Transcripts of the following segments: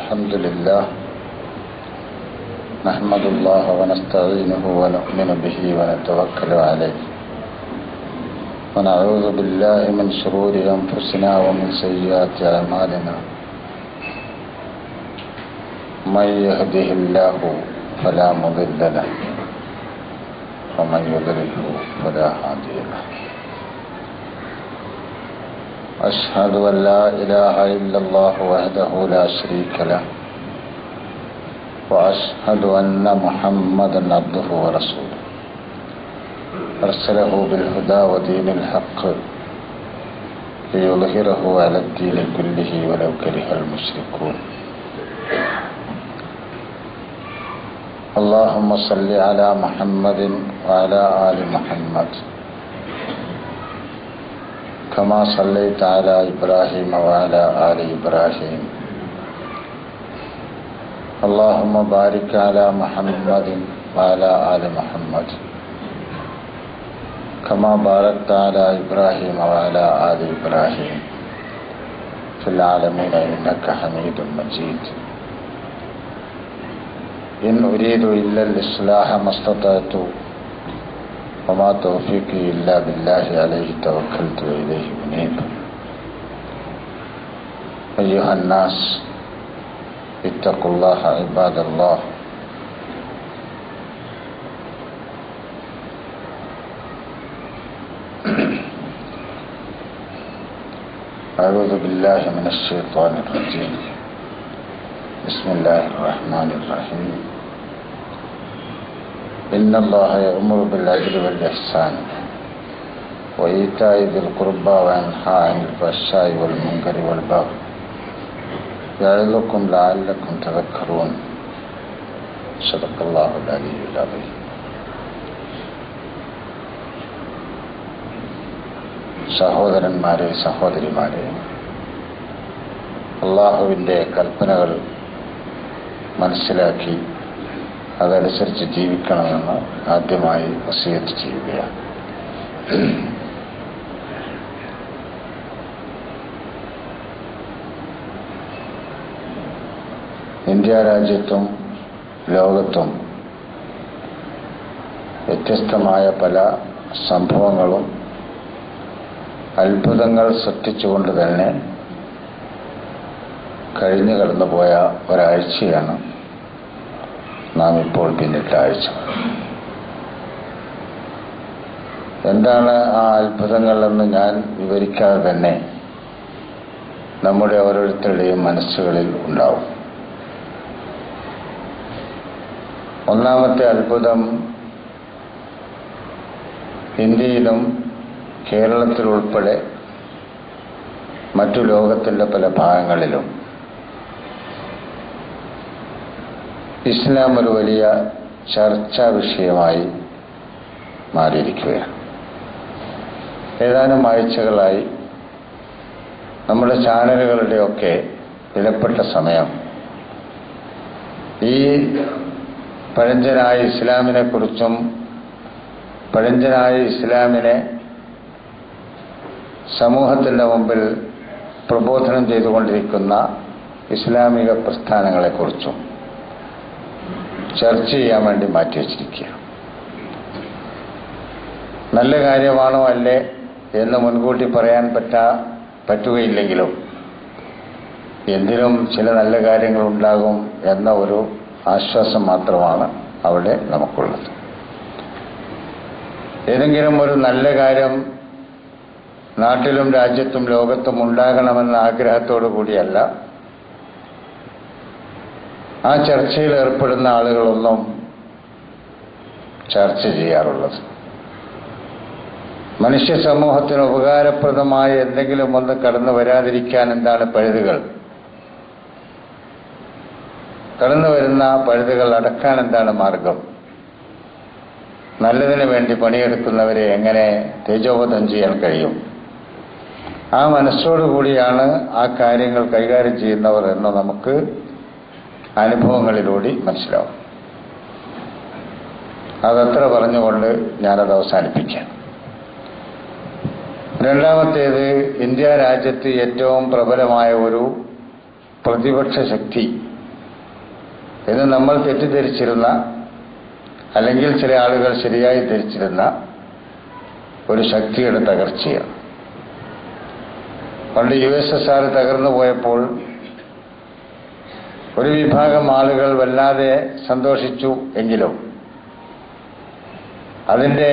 الحمد لله نحمد الله ونستعينه ونؤمن به ونتوكل عليه ونعوذ بالله من شرور أنفسنا ومن سيئات أعمالنا من يهده الله فلا مضل له ومن يضلله فلا هادي له أشهد أن لا إله إلا الله وحده لا شريك له وأشهد أن محمدا عبده ورسوله أرسله بالهدى ودين الحق ليظهره على الدين كله ولو كره المشركون اللهم صل على محمد وعلى آل محمد كما صليت على إبراهيم وعلى آل إبراهيم اللهم بارك على محمد وعلى آل محمد كما باركت على إبراهيم وعلى آل إبراهيم في العالمين إنك حميد مجيد إن أريد إلا الإصلاح ما استطعت وما توفيقي إلا بالله عليه توكلت وإليه أنيب أيها الناس اتقوا الله عباد الله أعوذ بالله من الشيطان الرجيم بسم الله الرحمن الرحيم إن الله يأمر بالعدل والإحسان وإيتاء ذي القربى وينهى عن الفحشاء والمنكر والبغي يعظكم لعلكم تذكرون صدق الله العلي العظيم. സഹോദരന്മാരെ, സഹോദരിമാരെ, അള്ളാഹുവിൻ്റെ കൽപ്പനകൾ മനസ്സിലാക്കി അതനുസരിച്ച് ജീവിക്കണമെന്ന് ആദ്യമായി വസിയത്ത് ചെയ്യുകയാണ്. ഇന്ത്യ രാജ്യത്തും ലോകത്തും വ്യത്യസ്തമായ പല സംഭവങ്ങളും അത്ഭുതങ്ങൾ സൃഷ്ടിച്ചുകൊണ്ട് തന്നെ കഴിഞ്ഞു കടന്നുപോയ ഒരാഴ്ചയാണ് നാം ഇപ്പോൾ പിന്നിട്ട ആഴ്ച. എന്താണ് ആ അത്ഭുതങ്ങൾ എന്ന് ഞാൻ വിവരിക്കാതെ തന്നെ നമ്മുടെ ഓരോരുത്തരുടെയും മനസ്സുകളിൽ ഉണ്ടാവും. ഒന്നാമത്തെ അത്ഭുതം, ഇന്ത്യയിലും കേരളത്തിലുൾപ്പെടെ മറ്റു ലോകത്തിൻ്റെ പല ഭാഗങ്ങളിലും ഇസ്ലാം ഒരു വലിയ ചർച്ചാ വിഷയമായി മാറിയിരിക്കുകയാണ്. ഏതാനും ആഴ്ചകളായി നമ്മുടെ ചാനലുകളുടെയൊക്കെ വിലപ്പെട്ട സമയം ഈ പഴഞ്ചനായ ഇസ്ലാമിനെക്കുറിച്ചും പഴഞ്ചനായ ഇസ്ലാമിനെ സമൂഹത്തിൻ്റെ മുമ്പിൽ പ്രബോധനം ചെയ്തുകൊണ്ടിരിക്കുന്ന ഇസ്ലാമിക പ്രസ്ഥാനങ്ങളെക്കുറിച്ചും ചർച്ച ചെയ്യാൻ വേണ്ടി മാറ്റിവെച്ചിരിക്കുക. നല്ല കാര്യമാണോ അല്ലേ എന്ന് മുൻകൂട്ടി പറയാൻ പറ്റുകയില്ലെങ്കിലും എന്തിനും ചില നല്ല കാര്യങ്ങളുണ്ടാകും എന്ന ഒരു ആശ്വാസം മാത്രമാണ് അവിടെ നമുക്കുള്ളത്. ഏതെങ്കിലും ഒരു നല്ല കാര്യം നാട്ടിലും രാജ്യത്തും ലോകത്തും ഉണ്ടാകണമെന്ന ആഗ്രഹത്തോടു കൂടിയല്ല ആ ചർച്ചയിൽ ഏർപ്പെടുന്ന ആളുകളൊന്നും ചർച്ച ചെയ്യാറുള്ളത്. മനുഷ്യ സമൂഹത്തിന് ഉപകാരപ്രദമായ എന്തെങ്കിലും ഒന്ന് കടന്നു വരാതിരിക്കാൻ എന്താണ് പഴുതുകൾ? കടന്നു വരുന്ന പഴുതുകൾ അടക്കാൻ എന്താണ് മാർഗം? നല്ലതിനു വേണ്ടി പണിയെടുക്കുന്നവരെ എങ്ങനെ തേജോവധം ചെയ്യാൻ കഴിയും? ആ മനസ്സോടുകൂടിയാണ് ആ കാര്യങ്ങൾ കൈകാര്യം ചെയ്യുന്നവർ എന്ന് നമുക്ക് അനുഭവങ്ങളിലൂടെ മനസ്സിലാവും. അതത്ര പറഞ്ഞുകൊണ്ട് ഞാനത് അവസാനിപ്പിക്കാം. രണ്ടാമത്തേത്, ഇന്ത്യ രാജ്യത്ത് ഏറ്റവും പ്രബലമായ ഒരു പ്രതിപക്ഷ ശക്തി എന്ന് നമ്മൾ തെറ്റിദ്ധരിച്ചിരുന്ന, അല്ലെങ്കിൽ ചില ആളുകൾ ശരിയായി ധരിച്ചിരുന്ന ഒരു ശക്തിയുടെ തകർച്ചയാണ്. പണ്ട് USSR തകർന്നു പോയപ്പോൾ ഒരു വിഭാഗം ആളുകൾ വല്ലാതെ സന്തോഷിച്ചു എങ്കിലും അതിൻ്റെ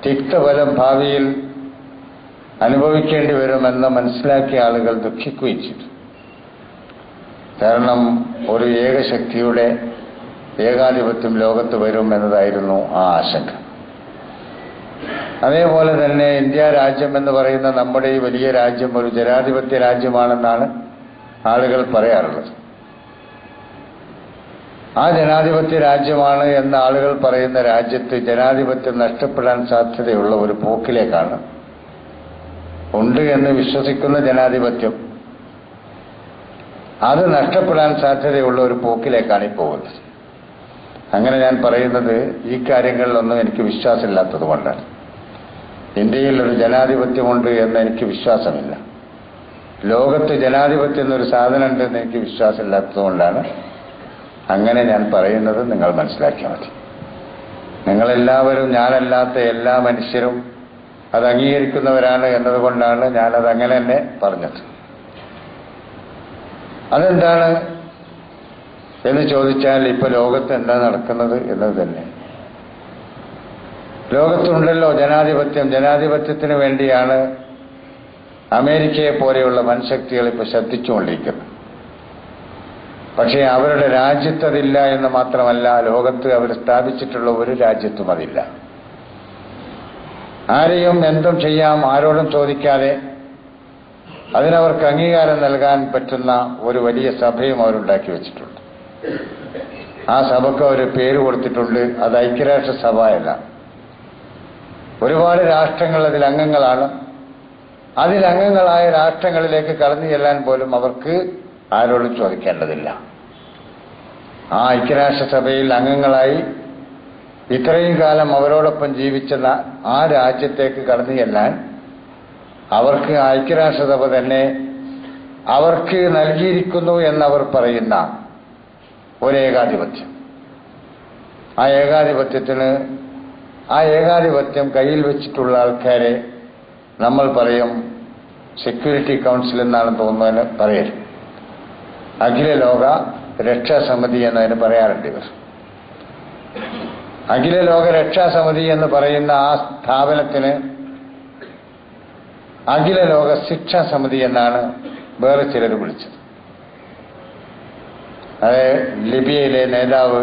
തിക്തഫലം ഭാവിയിൽ അനുഭവിക്കേണ്ടി വരുമെന്ന് മനസ്സിലാക്കിയ ആളുകൾ ദുഃഖിക്കുകയും ചെയ്തു. കാരണം ഒരു ഏകശക്തിയുടെ ഏകാധിപത്യം ലോകത്ത് വരും എന്നതായിരുന്നു ആ ആശങ്ക. അതേപോലെ തന്നെ ഇന്ത്യ രാജ്യം എന്ന് പറയുന്ന നമ്മുടെ ഈ വലിയ രാജ്യം ഒരു ജനാധിപത്യ രാജ്യമാണെന്നാണ് ആളുകൾ പറയാറുള്ളത്. ആ ജനാധിപത്യ രാജ്യമാണ് എന്ന ആളുകൾ പറയുന്ന രാജ്യത്ത് ജനാധിപത്യം നഷ്ടപ്പെടാൻ സാധ്യതയുള്ള ഒരു പോക്കിലേക്കാണ്, ഉണ്ട് എന്ന് വിശ്വസിക്കുന്ന ജനാധിപത്യം അത് നഷ്ടപ്പെടാൻ സാധ്യതയുള്ള ഒരു പോക്കിലേക്കാണ് ഈ പോകുന്നത്. അങ്ങനെ ഞാൻ പറയുന്നത് ഈ കാര്യങ്ങളിലൊന്നും എനിക്ക് വിശ്വാസമില്ലാത്തത് കൊണ്ടാണ്. ഇന്ത്യയിൽ ഒരു ജനാധിപത്യമുണ്ട് എന്ന് എനിക്ക് വിശ്വാസമില്ല. ലോകത്ത് ജനാധിപത്യം എന്നൊരു സാധനം ഉണ്ടെന്ന് എനിക്ക് വിശ്വാസമില്ലാത്തത് കൊണ്ടാണ് അങ്ങനെ ഞാൻ പറയുന്നത്. നിങ്ങൾ മനസ്സിലാക്കിയാൽ മതി. നിങ്ങളെല്ലാവരും, ഞാനല്ലാത്ത എല്ലാ മനുഷ്യരും അത് അംഗീകരിക്കുന്നവരാണ് എന്നതുകൊണ്ടാണ് ഞാനത് അങ്ങനെ തന്നെ പറഞ്ഞത്. അതെന്താണ് എന്ന് ചോദിച്ചാൽ ഇപ്പോൾ ലോകത്ത് എന്താ നടക്കുന്നത് എന്നത് തന്നെ. ലോകത്തുണ്ടല്ലോ ജനാധിപത്യം. ജനാധിപത്യത്തിന് വേണ്ടിയാണ് അമേരിക്കയെ പോലെയുള്ള വൻശക്തികൾ ഇപ്പോൾ ശ്രദ്ധിച്ചുകൊണ്ടിരിക്കുന്നത്. പക്ഷേ അവരുടെ രാജ്യത്തതില്ല എന്ന് മാത്രമല്ല, ലോകത്ത് അവർ സ്ഥാപിച്ചിട്ടുള്ള ഒരു രാജ്യത്തും അതില്ല. ആരെയും എന്തും ചെയ്യാം, ആരോടും ചോദിക്കാതെ അതിനവർക്ക് അംഗീകാരം നൽകാൻ പറ്റുന്ന ഒരു വലിയ സഭയും അവരുണ്ടാക്കി വെച്ചിട്ടുണ്ട്. ആ സഭയ്ക്ക് അവർ പേര് കൊടുത്തിട്ടുണ്ട്. അത് ഐക്യരാഷ്ട്രസഭ അല്ല. ഒരുപാട് രാഷ്ട്രങ്ങൾ അതിൽ അംഗങ്ങളാണ്. അതിലംഗങ്ങളായ രാഷ്ട്രങ്ങളിലേക്ക് കടന്നു ചെല്ലാൻ പോലും അവർക്ക് ആരോടും ചോദിക്കേണ്ടതില്ല. ആ ഐക്യരാഷ്ട്രസഭയിൽ അംഗങ്ങളായി ഇത്രയും കാലം അവരോടൊപ്പം ജീവിച്ച ആ രാജ്യത്തേക്ക് കടന്നു ചെല്ലാൻ അവർക്ക് ഐക്യരാഷ്ട്രസഭ തന്നെ അവർക്ക് നൽകിയിരിക്കുന്നു എന്നവർ പറയുന്ന ഒരു ഏകാധിപത്യം. ആ ഏകാധിപത്യം കയ്യിൽ വെച്ചിട്ടുള്ള ആൾക്കാരെ നമ്മൾ പറയും സെക്യൂരിറ്റി കൗൺസിൽ എന്നാണ് തോന്നുന്നതിന് പറയൽ. അഖില ലോക രക്ഷാസമിതി എന്നതിന് പറയാറുണ്ട് ഇവർ. അഖില ലോക രക്ഷാസമിതി എന്ന് പറയുന്ന ആ സ്ഥാപനത്തിന് അഖില ലോക ശിക്ഷാ സമിതി എന്നാണ് വേറെ ചിലർ വിളിച്ചത്. അത് ലിബിയയിലെ നേതാവ്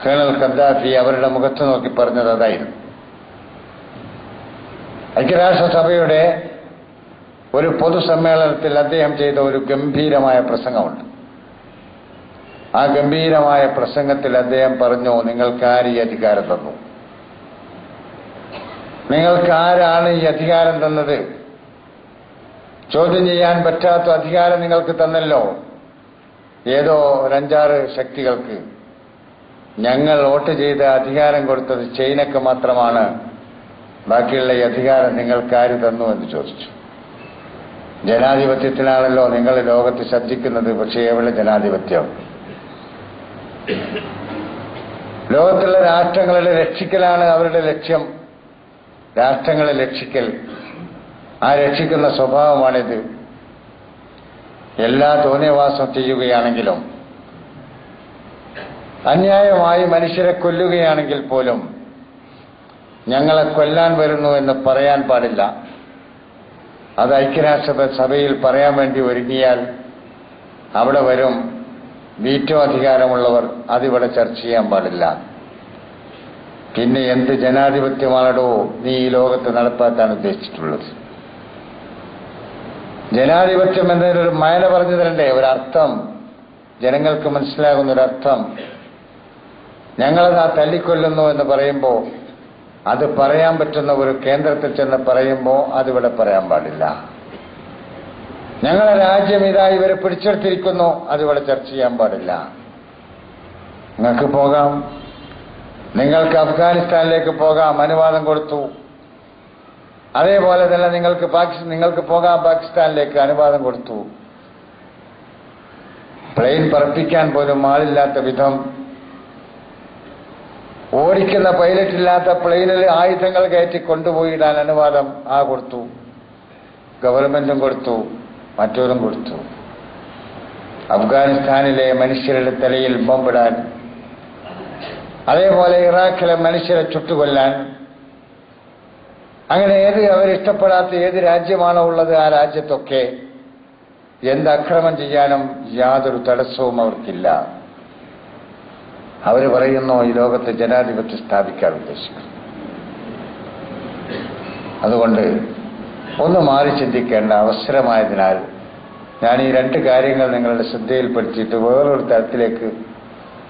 കേണൽ ഖദ്ദാഫി അവരുടെ മുഖത്ത് നോക്കി പറഞ്ഞത് അതായിരുന്നു. ഐക്യരാഷ്ട്രസഭയുടെ ഒരു പൊതുസമ്മേളനത്തിൽ അദ്ദേഹം ചെയ്ത ഒരു ഗംഭീരമായ പ്രസംഗമുണ്ട്. ആ ഗംഭീരമായ പ്രസംഗത്തിൽ അദ്ദേഹം പറഞ്ഞു, നിങ്ങൾക്ക് ആര് ഈ അധികാരം തന്നു? നിങ്ങൾക്ക് ആരാണ് ഈ അധികാരം തന്നത്? ചോദ്യം ചെയ്യാൻ പറ്റാത്ത അധികാരം നിങ്ങൾക്ക് തന്നല്ലോ. ഏതോ 5-6 ശക്തികൾക്ക്. ഞങ്ങൾ വോട്ട് ചെയ്ത് അധികാരം കൊടുത്തത് ചൈനക്ക് മാത്രമാണ്. ബാക്കിയുള്ള ഈ അധികാരം നിങ്ങൾക്ക് ആര് തന്നു എന്ന് ചോദിച്ചു. ജനാധിപത്യത്തിനാണല്ലോ നിങ്ങൾ ലോകത്ത് ശ്രദ്ധിക്കുന്നത്. പക്ഷേ എവിടെ ജനാധിപത്യം? ലോകത്തുള്ള രാഷ്ട്രങ്ങളെ രക്ഷിക്കലാണ് അവരുടെ ലക്ഷ്യം. രാഷ്ട്രങ്ങളെ രക്ഷിക്കൽ. ആ രക്ഷിക്കുന്ന സ്വഭാവമാണിത്. എല്ലാ തോന്നിയവാസം ചെയ്യുകയാണെങ്കിലും, അന്യായമായി മനുഷ്യരെ കൊല്ലുകയാണെങ്കിൽ പോലും ഞങ്ങളെ കൊല്ലാൻ വരുന്നു എന്ന് പറയാൻ പാടില്ല. അത് ഐക്യരാഷ്ട്രസഭയിൽ പറയാൻ വേണ്ടി ഒരുങ്ങിയാൽ അവിടെ വരും വീറ്റോ അധികാരമുള്ളവർ. അതിവിടെ ചർച്ച ചെയ്യാൻ പാടില്ല. പിന്നെ എന്ത് ജനാധിപത്യമാണോ നീ ഈ ലോകത്ത് നടപ്പാക്കാൻ ഉദ്ദേശിച്ചിട്ടുള്ളത്? ജനാധിപത്യം എന്നതിനൊരു മാന പറഞ്ഞു തരണ്ടേ, ഒരർത്ഥം, ജനങ്ങൾക്ക് മനസ്സിലാകുന്നൊരർത്ഥം. ഞങ്ങളത് ആ തല്ലിക്കൊല്ലുന്നു എന്ന് പറയുമ്പോൾ, അത് പറയാൻ പറ്റുന്ന ഒരു കേന്ദ്രത്തിൽ ചെന്ന് പറയുമ്പോൾ അതിവിടെ പറയാൻ പാടില്ല. ഞങ്ങളെ രാജ്യം ഇതാ ഇവരെ പിടിച്ചെടുത്തിരിക്കുന്നു, അതിവിടെ ചർച്ച ചെയ്യാൻ പാടില്ല. നിങ്ങൾക്ക് പോകാം, നിങ്ങൾക്ക് അഫ്ഗാനിസ്ഥാനിലേക്ക് പോകാം, അനുവാദം കൊടുത്തു. അതേപോലെ തന്നെ നിങ്ങൾക്ക് പോകാം പാകിസ്ഥാനിലേക്ക്, അനുവാദം കൊടുത്തു. പ്ലെയിൻ പറപ്പിക്കാൻ പോലും ആളില്ലാത്ത വിധം, ഓടിക്കുന്ന പൈലറ്റില്ലാത്ത പ്ലെയിനിൽ ആയുധങ്ങൾ കയറ്റി കൊണ്ടുപോയിടാൻ അനുവാദം കൊടുത്തു, ഗവൺമെന്റും കൊടുത്തു, മറ്റവരും കൊടുത്തു. അഫ്ഗാനിസ്ഥാനിലെ മനുഷ്യരുടെ തലയിൽ ബോംബിടാൻ, അതേപോലെ ഇറാഖിലെ മനുഷ്യരെ ചുട്ടുകൊല്ലാൻ, അങ്ങനെ അവരിഷ്ടപ്പെടാത്ത ഏത് രാജ്യമാണോ ഉള്ളത് ആ രാജ്യത്തൊക്കെ എന്ത് അക്രമം ചെയ്യാനും യാതൊരു തടസ്സവും അവർക്കില്ല. അവർ പറയുന്നു ഈ ലോകത്ത് ജനാധിപത്യം സ്ഥാപിക്കാൻ ഉദ്ദേശിക്കുന്നു. അതുകൊണ്ട് ഒന്ന് മാറി ചിന്തിക്കേണ്ട അവസരമായതിനാൽ ഞാൻ ഈ രണ്ട് കാര്യങ്ങൾ നിങ്ങളുടെ ശ്രദ്ധയിൽപ്പെടുത്തിയിട്ട് വേറൊരു തരത്തിലേക്ക്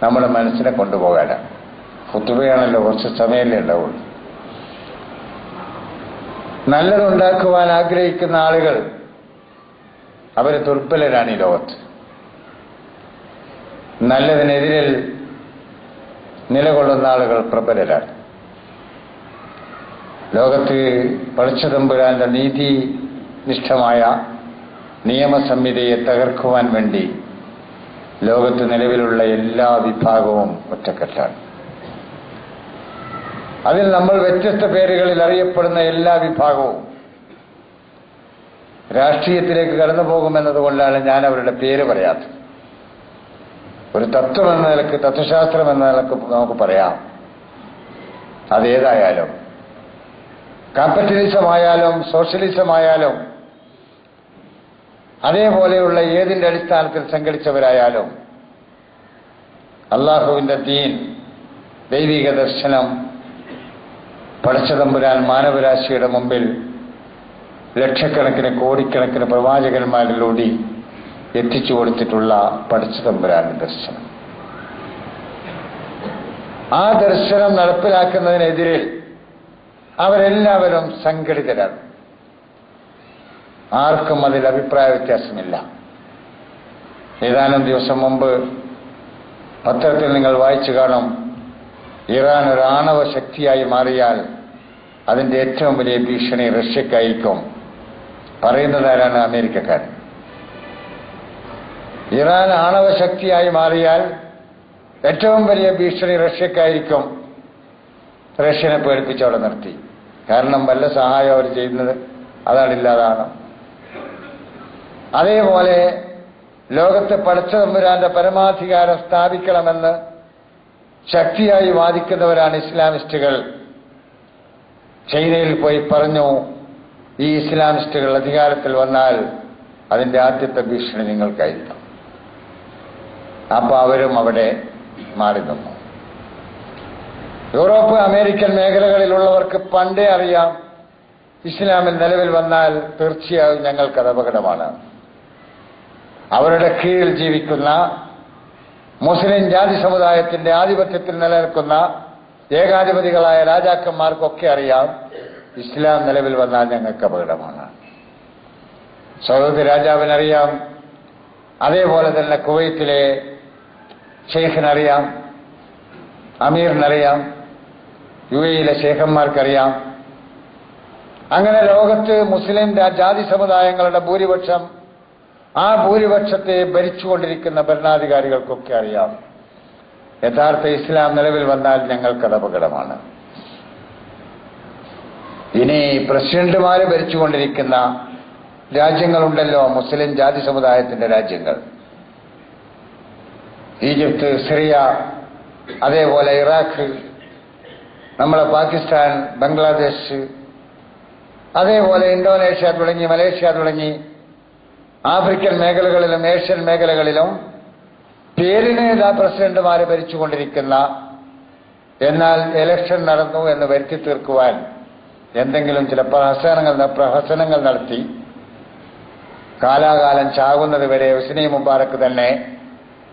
നമ്മുടെ മനസ്സിനെ കൊണ്ടുപോകാനാണ്. ഖുതുബയാണല്ലോ, കുറച്ച് സമയമല്ലേ ഉണ്ടാവുള്ളൂ. നല്ലതുണ്ടാക്കുവാൻ ആഗ്രഹിക്കുന്ന ആളുകൾ അവർ ദുർബലരാണ് ഈ ലോകത്ത്. നല്ലതിനെതിരെ നിലകൊള്ളുന്ന ആളുകൾ പ്രബലരാണ്. ലോകത്ത് പടച്ചതമ്പുരാന്റെ നീതിനിഷ്ഠമായ നിയമസംഹിതയെ തകർക്കുവാൻ വേണ്ടി ലോകത്ത് നിലവിലുള്ള എല്ലാ വിഭാഗവും ഒറ്റക്കെട്ടാണ്. അതിൽ നമ്മൾ വ്യത്യസ്ത പേരുകളിൽ അറിയപ്പെടുന്ന എല്ലാ വിഭാഗവും രാഷ്ട്രീയത്തിലേക്ക് കടന്നു പോകുമെന്നതുകൊണ്ടാണ് ഞാൻ അവരുടെ പേര് പറയാത്തത്. ഒരു തത്വം എന്ന നിലക്ക്, തത്വശാസ്ത്രം എന്ന നിലക്ക് നമുക്ക് പറയാം. അതേതായാലും, ക്യാപിറ്റലിസം ആയാലും സോഷ്യലിസം ആയാലും അതേപോലെയുള്ള ഏതിന്റെ അടിസ്ഥാനത്തിൽ സംഘടിച്ചവരായാലും അള്ളാഹുവിന്റെ ദീൻ, ദൈവിക ദർശനം പടച്ചതമ്പുരാൻ മാനവരാശിയുടെ മുമ്പിൽ ലക്ഷക്കണക്കിന് കോടിക്കണക്കിന് പ്രവാചകന്മാരിലൂടെ എത്തിച്ചു കൊടുത്തിട്ടുള്ള പടച്ചതമ്പുരാന്റെ ദർശനം, ആ ദർശനം നടപ്പിലാക്കുന്നതിനെതിരെ അവരെല്ലാവരും സംഘടിതരാണ്. ആർക്കും അതിൽ അഭിപ്രായ വ്യത്യാസമില്ല. ഏതാനും ദിവസം മുമ്പ് പത്രത്തിൽ നിങ്ങൾ വായിച്ചു കാണും, ഇറാൻ ഒരു ആണവ ശക്തിയായി മാറിയാൽ അതിന്റെ ഏറ്റവും വലിയ ഭീഷണി റഷ്യക്കായിരിക്കും. പറയുന്നതാരാണ്? അമേരിക്കക്കാരൻ. ഇറാൻ ആണവ ശക്തിയായി മാറിയാൽ ഏറ്റവും വലിയ ഭീഷണി റഷ്യക്കായിരിക്കും. റഷ്യനെ പേടിപ്പിച്ച് അവിടെ നിർത്തി. കാരണം വല്ല സഹായം അവർ ചെയ്യുന്നത് അതാണില്ലാതാണ്. അതേപോലെ ലോകത്തെ പടച്ചതമ്പുരാന്റെ പരമാധികാരം സ്ഥാപിക്കണമെന്ന് ശക്തിയായി വാദിക്കുന്നവരാണ് ഇസ്ലാമിസ്റ്റുകൾ. ചൈനയിൽ പോയി പറഞ്ഞു, ഈ ഇസ്ലാമിസ്റ്റുകൾ അധികാരത്തിൽ വന്നാൽ അതിന്റെ ആദ്യത്തെ ഭീഷണി നിങ്ങൾക്കായിരിക്കും. അപ്പൊ അവരും അവിടെ മാറി നിന്നു. യൂറോപ്പ്, അമേരിക്കൻ മേഖലകളിലുള്ളവർക്ക് പണ്ടേ അറിയാം, ഇസ്ലാമിൽ നിലവിൽ വന്നാൽ തീർച്ചയായും ഞങ്ങൾക്കത് അപകടമാണ്. അവരുടെ കീഴിൽ ജീവിക്കുന്ന മുസ്ലിം ജാതി സമുദായത്തിന്റെ ആധിപത്യത്തിൽ നിലനിൽക്കുന്ന ഏകാധിപതികളായ രാജാക്കന്മാർക്കൊക്കെ അറിയാം, ഇസ്ലാം നിലവിൽ വന്നാൽ ഞങ്ങൾക്ക് അപകടമാണ്. സൗദി രാജാവിനറിയാം, അതേപോലെ തന്നെ കുവൈത്തിലെ ഷെയ്ഖിനറിയാം, അമീറിനറിയാം, UAE-യിലെ ഷെയ്ഖന്മാർക്കറിയാം. അങ്ങനെ ലോകത്ത് മുസ്ലിം ജാതി സമുദായങ്ങളുടെ ഭൂരിപക്ഷം, ആ ഭൂരിപക്ഷത്തെ ഭരിച്ചുകൊണ്ടിരിക്കുന്ന ഭരണാധികാരികൾക്കൊക്കെ അറിയാം, യഥാർത്ഥ ഇസ്ലാം നിലവിൽ വന്നാൽ ഞങ്ങൾക്കത് അപകടമാണ്. ഇനി പ്രസിഡന്റുമാര് ഭരിച്ചുകൊണ്ടിരിക്കുന്ന രാജ്യങ്ങളുണ്ടല്ലോ, മുസ്ലിം ജാതി സമുദായത്തിന്റെ രാജ്യങ്ങൾ, ഈജിപ്ത്, സിറിയ, അതേപോലെ ഇറാഖ്, നമ്മളെ പാകിസ്ഥാൻ, ബംഗ്ലാദേശ്, അതേപോലെ ഇന്തോനേഷ്യ തുടങ്ങി മലേഷ്യ തുടങ്ങി ആഫ്രിക്കൻ മേഖലകളിലും ഏഷ്യൻ മേഖലകളിലും പേരിന് പ്രസിഡന്റുമാരെ ഭരിച്ചുകൊണ്ടിരിക്കുന്ന, എന്നാൽ ഇലക്ഷൻ നടന്നു എന്ന് വരുത്തി തീർക്കുവാൻ എന്തെങ്കിലും ചില പ്രഹസനങ്ങൾ നടത്തി കാലാകാലം ചാകുന്നത് വരെ ഹുസ്നി മുബാറക്ക് തന്നെ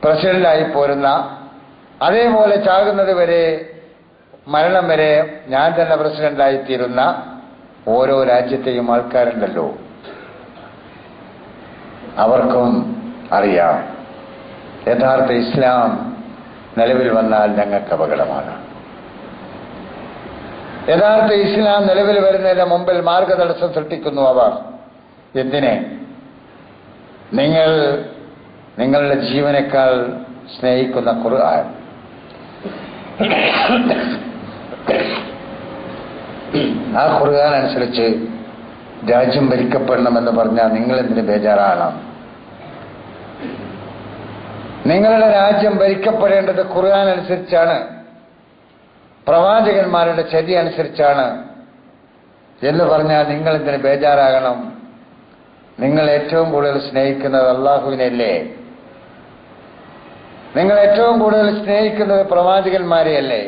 പ്രസിഡന്റായി പോരുന്ന, അതേപോലെ ചാകുന്നത് വരെ, മരണം വരെ ഞാൻ തന്നെ പ്രസിഡന്റായിത്തീരുന്ന ഓരോ രാജ്യത്തെയും ആൾക്കാരുണ്ടല്ലോ, അവർക്കും അറിയാം യഥാർത്ഥ ഇസ്ലാം നിലവിൽ വന്നാൽ ഞങ്ങൾക്ക് അപകടമാണ്. യഥാർത്ഥ ഇസ്ലാം നിലവിൽ വരുന്നതിന് മുമ്പിൽ മാർഗതടസ്സം സൃഷ്ടിക്കുന്നു അവർ. എന്തിനെ? നിങ്ങൾ നിങ്ങളുടെ ജീവനേക്കാൾ സ്നേഹിക്കുന്ന ഖുർആൻ. ആ ഖുർആൻ അനുസരിച്ച് രാജ്യം ഭരിക്കപ്പെടണമെന്ന് പറഞ്ഞാൽ നിങ്ങളെന്തിന് ബേജാറാണ്? നിങ്ങളുടെ രാജ്യം ഭരിക്കപ്പെടേണ്ടത് ഖുർആൻ അനുസരിച്ചാണ്, പ്രവാചകന്മാരുടെ ചര്യ അനുസരിച്ചാണ് എന്ന് പറഞ്ഞാൽ നിങ്ങളെന്തിന് ബേജാറാകണം? നിങ്ങൾ ഏറ്റവും കൂടുതൽ സ്നേഹിക്കുന്നത് അള്ളാഹുവിനെയല്ലേ? നിങ്ങൾ ഏറ്റവും കൂടുതൽ സ്നേഹിക്കുന്നത് പ്രവാചകന്മാരെയല്ലേ?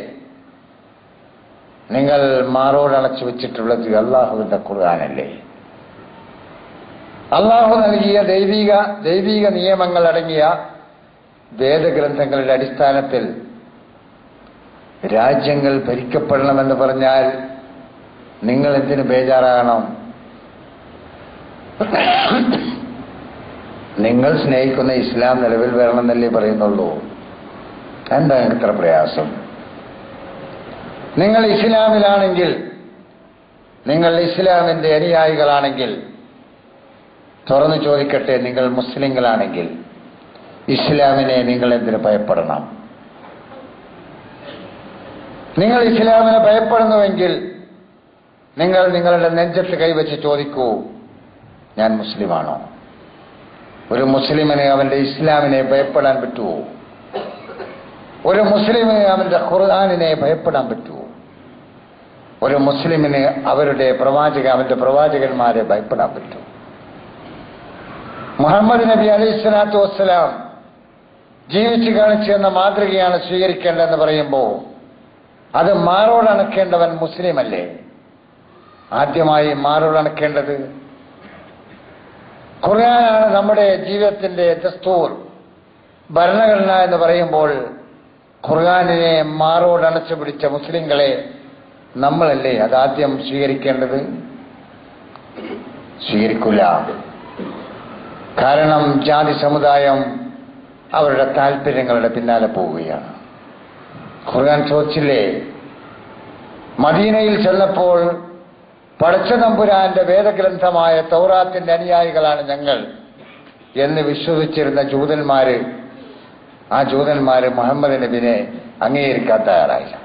നിങ്ങൾ മാറോടണച്ചു വെച്ചിട്ടുള്ളത് അള്ളാഹുവിന്റെ ഖുർആനല്ലേ? അള്ളാഹു നൽകിയ ദൈവിക നിയമങ്ങൾ അടങ്ങിയ വേദഗ്രന്ഥങ്ങളുടെ അടിസ്ഥാനത്തിൽ രാജ്യങ്ങൾ ഭരിക്കപ്പെടണമെന്ന് പറഞ്ഞാൽ നിങ്ങൾ എന്തിനു ബേജാറാകണം? നിങ്ങൾ സ്നേഹിക്കുന്ന ഇസ്ലാം നിലവിൽ വരണമെന്നല്ലേ പറയുന്നുള്ളൂ. എന്താ ഇത്ര പ്രയാസം? നിങ്ങൾ ഇസ്ലാമിലാണെങ്കിൽ, നിങ്ങൾ ഇസ്ലാമിന്റെ അനുയായികളാണെങ്കിൽ, തുറന്നു ചോദിക്കട്ടെ, നിങ്ങൾ മുസ്ലിങ്ങളാണെങ്കിൽ ഇസ്ലാമിനെ നിങ്ങൾ എന്തിനു ഭയപ്പെടണം? നിങ്ങൾ ഇസ്ലാമിനെ ഭയപ്പെടുന്നുവെങ്കിൽ നിങ്ങൾ നിങ്ങളുടെ നെഞ്ചത്ത് കൈവച്ച് ചോദിക്കൂ, ഞാൻ മുസ്ലിമാണോ? ഒരു മുസ്ലിമിന് അവന്റെ ഇസ്ലാമിനെ ഭയപ്പെടാൻ പറ്റുമോ? ഒരു മുസ്ലിമിന് അവന്റെ ഖുർആനിനെ ഭയപ്പെടാൻ പറ്റുമോ? ഒരു മുസ്ലിമിന് അവന്റെ പ്രവാചകന്മാരെ ഭയപ്പെടാൻ പറ്റുമോ? മുഹമ്മദ് നബി അലൈഹിസ്സലാത്തു വസ്സലാം ജീവിച്ചു കാണിച്ചു എന്ന മാതൃകയാണ് സ്വീകരിക്കേണ്ടതെന്ന് പറയുമ്പോൾ അത് മാറോടണക്കേണ്ടവൻ മുസ്ലിമല്ലേ? ആദ്യമായി മാറോടണക്കേണ്ടത് ഖുർആനാണ്. നമ്മുടെ ജീവിതത്തിന്റെ ദസ്തൂർ, ഭരണഘടന എന്ന് പറയുമ്പോൾ ഖുർആനിനെ മാറോടണച്ചു പിടിച്ച മുസ്ലിങ്ങളെ നമ്മളല്ലേ അതാദ്യം സ്വീകരിക്കേണ്ടത്? സ്വീകരിക്കില്ല. കാരണം ജാതി സമുദായം അവരുടെ താല്പര്യങ്ങളുടെ പിന്നാലെ പോവുകയാണ്. ഖുർആൻ ചോദിച്ചില്ലേ, മദീനയിൽ ചെന്നപ്പോൾ പടച്ച തമ്പുരാന്റെ വേദഗ്രന്ഥമായ തൗറാത്തിന്റെ അനുയായികളാണ് ഞങ്ങൾ എന്ന് വിശ്വസിച്ചിരുന്ന ജൂതന്മാര്, ആ ജൂതന്മാര് മുഹമ്മദ് നബിനെ അംഗീകരിക്കാൻ തയ്യാറായില്ല.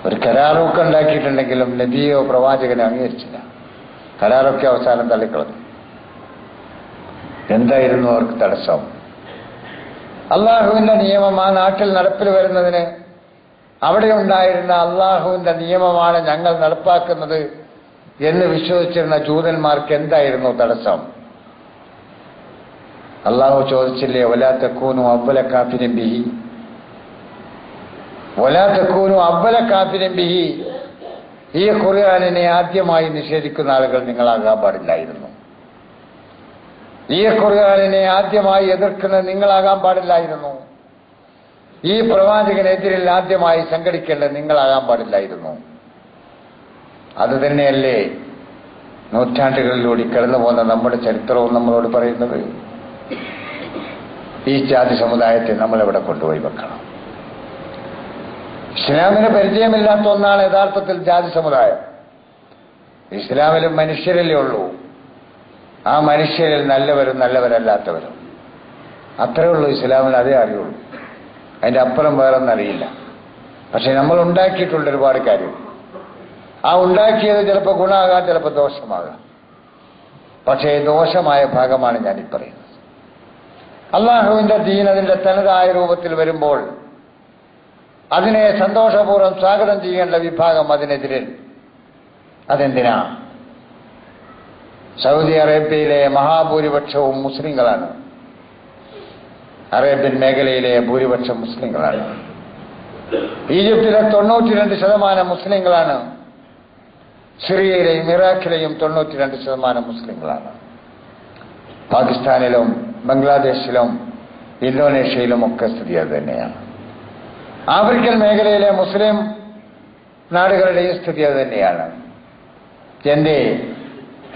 ഒരു കരാറൊക്കെ ഉണ്ടാക്കിയിട്ടുണ്ടെങ്കിലും നബിയോ പ്രവാചകനെ അംഗീകരിച്ചില്ല. കരാറൊക്കെ അവസാനം തള്ളിക്കളഞ്ഞു. എന്തായിരുന്നു അവർക്ക് തടസ്സം? അള്ളാഹുവിന്റെ നിയമം ആ നാട്ടിൽ നടപ്പിൽ വരുന്നതിന് അവിടെ ഉണ്ടായിരുന്ന അള്ളാഹുവിന്റെ നിയമമാണ് ഞങ്ങൾ നടപ്പാക്കുന്നത് എന്ന് വിശ്വസിച്ചിരുന്ന ജൂതന്മാർക്ക് എന്തായിരുന്നു തടസ്സം? അള്ളാഹു ചോദിച്ചില്ലേ, വലാ തകൂനു അവ്വല കാഫിരിൻ ബിഹി, വലാ തകൂനു അവ്വല കാഫിരിൻ ബിഹി. ഈ ഖുർആനിനെ ആദ്യമായി നിഷേധിക്കുന്ന ആളുകൾ നിങ്ങളാകാൻ പാടില്ലായിരുന്നു. ഈ ഖുർആനിനെ ആദ്യമായി എതിർക്കുന്നത് നിങ്ങളാകാൻ പാടില്ലായിരുന്നു. ഈ പ്രവാചകനെതിരിൽ ആദ്യമായി സംഘടിക്കേണ്ടത് നിങ്ങളാകാൻ പാടില്ലായിരുന്നു. അത് തന്നെയല്ലേ നൂറ്റാണ്ടുകളിലൂടെ കടന്നു പോകുന്ന നമ്മുടെ ചരിത്രവും നമ്മളോട് പറയുന്നത്? ഈ ജാതി സമുദായത്തെ നമ്മളെവിടെ കൊണ്ടുപോയി വെക്കണം? ഇസ്ലാമിന് പരിചയമില്ലാത്ത ഒന്നാണ് യഥാർത്ഥത്തിൽ ജാതി സമുദായം. ഇസ്ലാമിലും മനുഷ്യരല്ലേ ഉള്ളൂ. ആ മനുഷ്യരിൽ നല്ലവരും നല്ലവരല്ലാത്തവരും അത്രേ ഉള്ളൂ. ഇസ്ലാമിന് അതേ അറിയുള്ളൂ. അതിന്റെ അപ്പുറം വേറൊന്നും അറിയില്ല. പക്ഷെ നമ്മൾ ഉണ്ടാക്കിയിട്ടുള്ള ഒരുപാട് കാര്യം, ആ ഉണ്ടാക്കിയത് ചിലപ്പോൾ ഗുണമാകാം, ചിലപ്പോൾ ദോഷമാകാം. പക്ഷേ ദോഷമായ ഭാഗമാണ് ഞാനീ പറയുന്നത്. അള്ളാഹുവിന്റെ ദീൻ അതിന്റെ തനതായ രൂപത്തിൽ വരുമ്പോൾ അതിനെ സന്തോഷപൂർവ്വം സ്വാഗതം ചെയ്യേണ്ട വിഭാഗം അതിനെതിരിൽ. അതെന്തിനാ? സൗദി അറേബ്യയിലെ മഹാഭൂരിപക്ഷവും മുസ്ലിങ്ങളാണ്. അറേബ്യൻ മേഖലയിലെ ഭൂരിപക്ഷം മുസ്ലിങ്ങളാണ്. ഈജിപ്തിലെ 92% മുസ്ലിങ്ങളാണ്. സിറിയയിലെയും ഇറാഖിലെയും 92% മുസ്ലിങ്ങളാണ്. പാകിസ്ഥാനിലും ബംഗ്ലാദേശിലും ഇന്തോനേഷ്യയിലും ഒക്കെ സ്ഥിതി അത് തന്നെയാണ്. ആഫ്രിക്കൻ മേഖലയിലെ മുസ്ലിം നാടുകളുടെയും സ്ഥിതി അത് തന്നെയാണ്. എന്റെ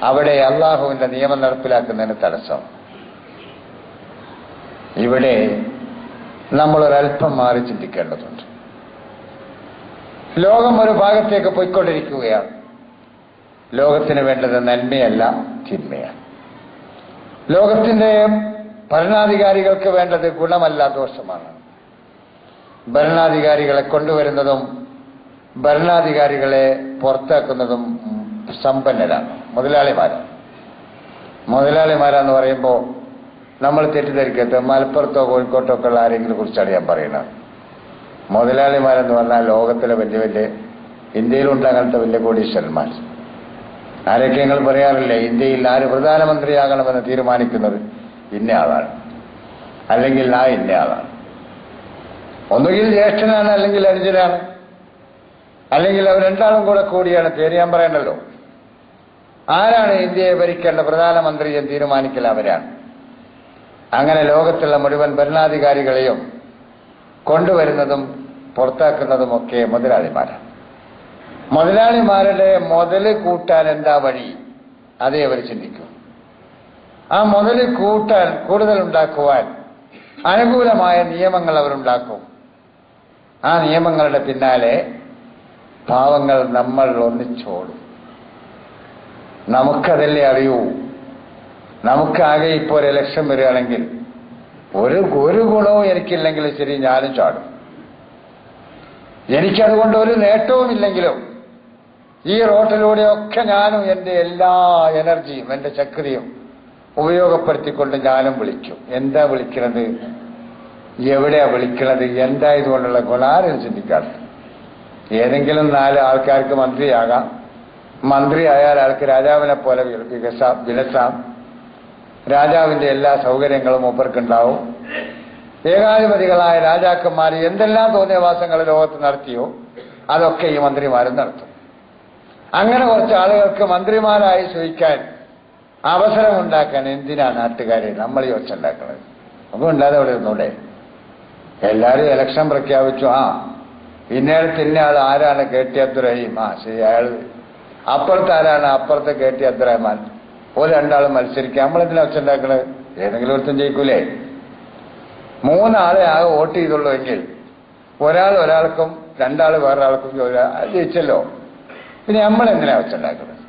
അവിടെ അള്ളാഹുവിന്റെ നിയമം നടപ്പിലാക്കുന്നതിന് തടസ്സം. ഇവിടെ നമ്മളൊരൽപ്പം മാറി ചിന്തിക്കേണ്ടതുണ്ട്. ലോകം ഒരു ഭാഗത്തേക്ക് പോയിക്കൊണ്ടിരിക്കുകയാണ്. ലോകത്തിന് വേണ്ടത് നന്മയല്ല, തിന്മയാണ്. ലോകത്തിന്റെ ഭരണാധികാരികൾക്ക് വേണ്ടത് ഗുണമല്ല, ദോഷമാണ്. ഭരണാധികാരികളെ കൊണ്ടുവരുന്നതും ഭരണാധികാരികളെ പുറത്താക്കുന്നതും സമ്പന്നരാണ്, മുതലാളിമാരാണ്. മുതലാളിമാരാന്ന് പറയുമ്പോൾ നമ്മൾ തെറ്റിദ്ധരിക്കരുത്, മലപ്പുറത്തോ കോഴിക്കോട്ടോ ഒക്കെ ഉള്ള ആരെങ്കിലും കുറിച്ചാണ് ഞാൻ പറയുന്നത്. മുതലാളിമാരെന്ന് പറഞ്ഞാൽ ലോകത്തിലെ വലിയ വലിയ, ഇന്ത്യയിലുണ്ട് അങ്ങനത്തെ വലിയ കോടീശ്വരന്മാർ. ആരൊക്കെ ഞങ്ങൾ പറയാറില്ലേ, ഇന്ത്യയിൽ ആര് പ്രധാനമന്ത്രിയാകണമെന്ന് തീരുമാനിക്കുന്നത് ഇന്ന ആളാണ്, അല്ലെങ്കിൽ ആ ഇന്ന ആളാണ്. ഒന്നുകിൽ ജ്യേഷ്ഠനാണ്, അല്ലെങ്കിൽ അനുജനാണ്, അല്ലെങ്കിൽ അവർ രണ്ടാളും കൂടെ കൂടിയാണ്. പേര് ഞാൻ പറയണ്ടല്ലോ. ആരാണ് ഇന്ത്യയെ ഭരിക്കേണ്ട പ്രധാനമന്ത്രി എന്ന് തീരുമാനിക്കൽ അവരാണ്. അങ്ങനെ ലോകത്തുള്ള മുഴുവൻ ഭരണാധികാരികളെയും കൊണ്ടുവരുന്നതും പുറത്താക്കുന്നതുമൊക്കെ മുതലാളിമാരാണ്. മുതലാളിമാരുടെ മുതല് കൂട്ടാൻ എന്താ വഴി, അതേ അവർ ചിന്തിക്കും. ആ മുതല് കൂട്ടാൻ, കൂടുതൽ ഉണ്ടാക്കുവാൻ അനുകൂലമായ നിയമങ്ങൾ അവരുണ്ടാക്കും. ആ നിയമങ്ങളുടെ പിന്നാലെ പാവങ്ങൾ നമ്മൾ ഒന്നിച്ചോടും. നമുക്കതല്ലേ അറിയൂ. നമുക്കാകെ ഇപ്പോൾ ഒരു ഇലക്ഷൻ വരികയാണെങ്കിൽ ഒരു ഗുണവും എനിക്കില്ലെങ്കിൽ ശരി, ഞാനും ചാടും. എനിക്കതുകൊണ്ട് ഒരു നേട്ടവുമില്ലെങ്കിലും ഈ റോട്ടിലൂടെയൊക്കെ ഞാനും എൻ്റെ എല്ലാ എനർജിയും എൻ്റെ ശക്തിയും ഉപയോഗപ്പെടുത്തിക്കൊണ്ട് ഞാനും വിളിക്കും. എന്താ വിളിക്കണത്, എവിടെയാ വിളിക്കണത്, എന്താ ഇതുകൊണ്ടുള്ള ഗുണം ആരും ചിന്തിക്കാറുണ്ട്. ഏതെങ്കിലും 4 ആൾക്കാർക്ക് മന്ത്രിയാകാം. മന്ത്രിയായാൽ ആൾക്ക് രാജാവിനെ പോലെ വിലസാം. രാജാവിന്റെ എല്ലാ സൗകര്യങ്ങളും മൂപ്പർക്കുണ്ടാവും. ഏകാധിപതികളായ രാജാക്കന്മാർ എന്തെല്ലാം തോന്നിയവാസങ്ങൾ ലോകത്ത് നടത്തിയോ അതൊക്കെ ഈ മന്ത്രിമാരും നടത്തും. അങ്ങനെ കുറച്ച് ആളുകൾക്ക് മന്ത്രിമാരായി ചോദിക്കാൻ അവസരമുണ്ടാക്കാൻ എന്തിനാ നാട്ടുകാരെ നമ്മൾ ഈ ഒച്ച ഉണ്ടാക്കുന്നത്? ഒന്നും ഉണ്ടാതെ അവിടെ ഇരുന്നൂടെ. എല്ലാവരും ഇലക്ഷൻ പ്രഖ്യാപിച്ചു. ഇന്നേടത്ത് ഇന്നയാൾ ആരാണ്, കെ.ടി. അബ്ദുറഹീം. ശരി, അയാൾ. അപ്പുറത്ത് ആരാണ്, അപ്പുറത്തെ കെ.ടി. അബ്ദുറഹ്മാൻ. ഒരു രണ്ടാളും മത്സരിക്കുക. നമ്മളെന്തിനാ ഒച്ച ഉണ്ടാക്കണത്? ഏതെങ്കിലും ഒരുത്തും ജയിക്കൂലേ? 3 ആളെ ആകെ വോട്ട് ചെയ്തുള്ളൂ എങ്കിൽ ഒരാൾക്കും 2 ആൾ വേറൊരാൾക്കും ജയിച്ചല്ലോ. പിന്നെ നമ്മളെന്തിനാ ഒച്ച ഉണ്ടാക്കുന്നത്?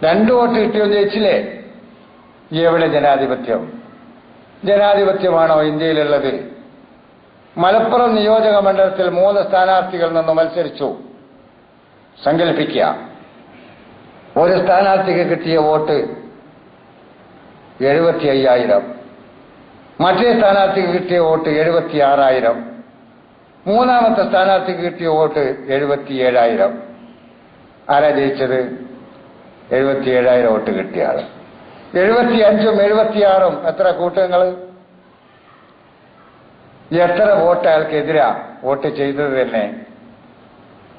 2 വോട്ട് കിട്ടിയോ, ജയിച്ചില്ലേ? എവിടെ ജനാധിപത്യം? ജനാധിപത്യമാണോ ഇന്ത്യയിലുള്ളത്? മലപ്പുറം നിയോജക മണ്ഡലത്തിൽ 3 സ്ഥാനാർത്ഥികളിൽ നിന്ന് മത്സരിച്ചു. സങ്കല്പിക്കുക, ഒരു സ്ഥാനാർത്ഥിക്ക് കിട്ടിയ വോട്ട് 75,000, മറ്റേ സ്ഥാനാർത്ഥിക്ക് കിട്ടിയ വോട്ട് 76,000, മൂന്നാമത്തെ സ്ഥാനാർത്ഥിക്ക് കിട്ടിയ വോട്ട് 77,000. ആരാ ജയിച്ചത്? 77,000 വോട്ട് കിട്ടിയ ആള്. 75ഉം 76ഉം എത്ര കൂട്ടങ്ങൾ? എത്ര വോട്ട് അയാൾക്കെതിരാ വോട്ട് ചെയ്തത് തന്നെ?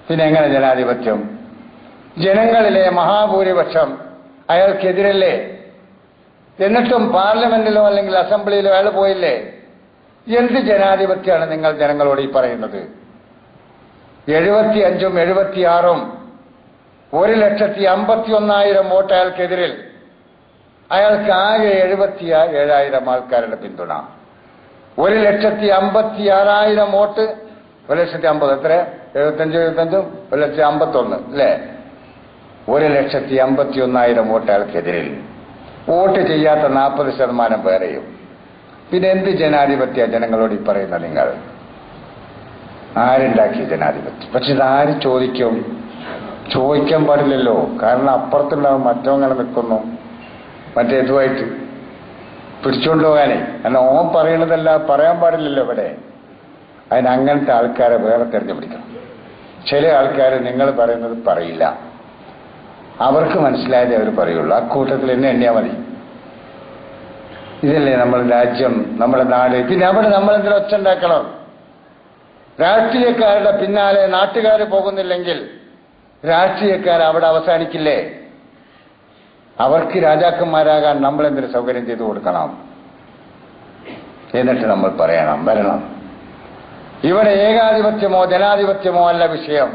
പിന്നെ എങ്ങനെ ജനാധിപത്യം? ജനങ്ങളിലെ മഹാഭൂരിപക്ഷം അയാൾക്കെതിരല്ലേ? എന്നിട്ടും പാർലമെന്റിലോ അല്ലെങ്കിൽ അസംബ്ലിയിലോ അയാൾ പോയില്ലേ? എന്ത് ജനാധിപത്യമാണ് നിങ്ങൾ ജനങ്ങളോട് ഈ പറയുന്നത്? 75ഉം 76ഉം 1,51,000 വോട്ട് അയാൾക്കെതിരിൽ. അയാൾക്ക് ആകെ 77,000 ആൾക്കാരുടെ പിന്തുണ. 1,56,000 വോട്ട്. 1,50,000 എത്ര? 75 1,51,000 അല്ലേ? 1,51,000 വോട്ട് അയാൾക്കെതിരിൽ. വോട്ട് ചെയ്യാത്ത 40% വേറെയും. പിന്നെ എന്ത് ജനാധിപത്യ ജനങ്ങളോട് ഈ പറയുന്ന നിങ്ങൾ? ആരുണ്ടാക്കിയ ജനാധിപത്യം? പക്ഷെ ഇതാര് ചോദിക്കും? ചോദിക്കാൻ പാടില്ലല്ലോ. കാരണം അപ്പുറത്തുണ്ടാവും മറ്റവങ്ങനെ നിൽക്കുന്നു, മറ്റേതുമായിട്ട് പിടിച്ചുകൊണ്ടുപോകാനേ. കാരണം ഓൻ പറയണതല്ല പറയാൻ പാടില്ലല്ലോ ഇവിടെ. അതിനങ്ങനത്തെ ആൾക്കാരെ വേറെ തിരഞ്ഞുപിടിക്കണം. ചില ആൾക്കാർ നിങ്ങൾ പറയുന്നത് പറയില്ല, അവർക്ക് മനസ്സിലായതേ അവർ പറയുള്ളൂ. ആ കൂട്ടത്തിൽ എന്നെ എണ്ണിയാൽ മതി. ഇതല്ലേ നമ്മുടെ രാജ്യം, നമ്മുടെ നാട്. പിന്നെ അവിടെ നമ്മളെന്തിനും ഒച്ച ഉണ്ടാക്കണം? രാഷ്ട്രീയക്കാരുടെ പിന്നാലെ നാട്ടുകാർ പോകുന്നില്ലെങ്കിൽ രാഷ്ട്രീയക്കാർ അവിടെ അവസാനിക്കില്ലേ? അവർക്ക് രാജാക്കന്മാരാകാൻ നമ്മളെന്തൊരു സൗകര്യം ചെയ്തു കൊടുക്കണം? എന്നിട്ട് നമ്മൾ പറയണം, വരണം. ഇവിടെ ഏകാധിപത്യമോ ജനാധിപത്യമോ അല്ല വിഷയം.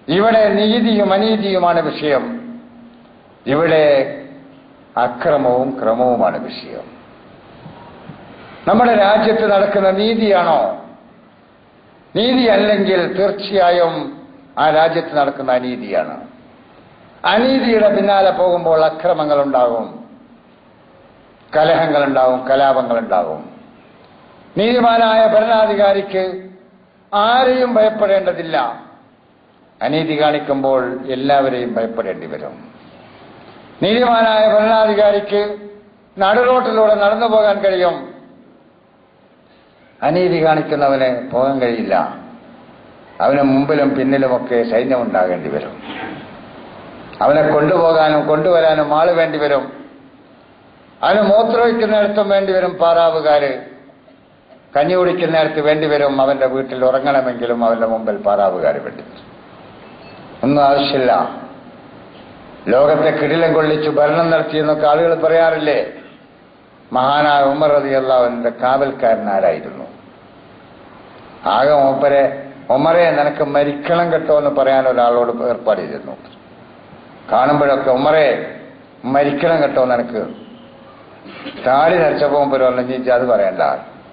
ഇവിടെ നീതിയും അനീതിയുമാണ് വിഷയം. ഇവിടെ അക്രമവും ക്രമവുമാണ് വിഷയം. നമ്മുടെ രാജ്യത്ത് നടക്കുന്ന നീതിയാണോ? നീതി അല്ലെങ്കിൽ തീർച്ചയായും ആ രാജ്യത്ത് നടക്കുന്ന അനീതിയാണ്. അനീതിയുടെ പിന്നാലെ പോകുമ്പോൾ അക്രമങ്ങൾ ഉണ്ടാകും. കലഹങ്ങളുണ്ടാവും, കലാപങ്ങളുണ്ടാവും. നീതിമാനായ ഭരണാധികാരിക്ക് ആരെയും ഭയപ്പെടേണ്ടതില്ല. അനീതി കാണിക്കുമ്പോൾ എല്ലാവരെയും ഭയപ്പെടേണ്ടി വരും. നീതിമാനായ ഭരണാധികാരിക്ക് നടുറോട്ടിലൂടെ നടന്നു പോകാൻ കഴിയും. അനീതി കാണിക്കുന്നവന് പോകാൻ കഴിയില്ല. അവന് മുമ്പിലും പിന്നിലുമൊക്കെ സൈന്യമുണ്ടാകേണ്ടി വരും. അവനെ കൊണ്ടുപോകാനും കൊണ്ടുവരാനും ആള് വേണ്ടി വരും. അവന് മൂത്രമൊഴിക്കുന്നിടത്തും വേണ്ടി വരും പാറാവുകാര്. കഞ്ഞി കുടിക്കുന്നിടത്ത് വേണ്ടിവരും. അവന്റെ വീട്ടിൽ ഉറങ്ങണമെങ്കിലും അവന്റെ മുമ്പിൽ പാറാവുകാര് വേണ്ടിവരും. ഒന്നും ആവശ്യമില്ല. ലോകത്തെ കിടിലം കൊള്ളിച്ചു ഭരണം നടത്തിയെന്നൊക്കെ ആളുകൾ പറയാറില്ലേ? മഹാനായ ഉമർ റളിയല്ലാഹു അൻഹുവിന്റെ കാവൽക്കാരനാരായിരുന്നു? ആകെ ഉമറെ നിനക്ക് മരിക്കണം കേട്ടോ എന്ന് പറയാൻ ഒരാളോട് ഏർപ്പാട് ചെയ്തിരുന്നു. കാണുമ്പോഴൊക്കെ ഉമറെ മരിക്കണം കേട്ടോ നിനക്ക്. താടി നരച്ചപ്പോൾ മുമ്പ് പറഞ്ഞിച്ച് അത് പറയണ്ട.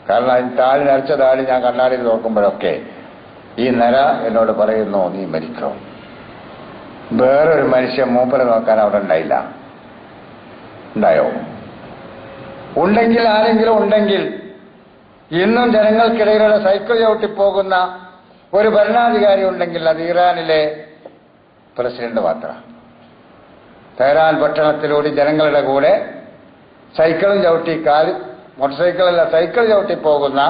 കാരണം താടി നരച്ച താടി ഞാൻ കണ്ണാടിയിൽ നോക്കുമ്പോഴൊക്കെ ഈ നര എന്നോട് പറയുന്നു നീ മരിക്കണം. വേറൊരു മനുഷ്യൻ മൂപ്പരെ നോക്കാൻ അവിടെ ഉണ്ടായില്ല. ഉണ്ടായോ? ഉണ്ടെങ്കിൽ ആരെങ്കിലും ഉണ്ടെങ്കിൽ ഇന്നും ജനങ്ങൾക്കിടയിലുള്ള സൈക്കിൾ ചവിട്ടിപ്പോകുന്ന ഒരു ഭരണാധികാരി ഉണ്ടെങ്കിൽ അത് ഇറാനിലെ പ്രസിഡന്റ് മാത്രം. തെഹ്റാൻ പട്ടണത്തിലൂടെ ജനങ്ങളുടെ കൂടെ സൈക്കിളും ചവിട്ടി മോട്ടോർ സൈക്കിളല്ല സൈക്കിൾ ചവിട്ടി പോകുന്ന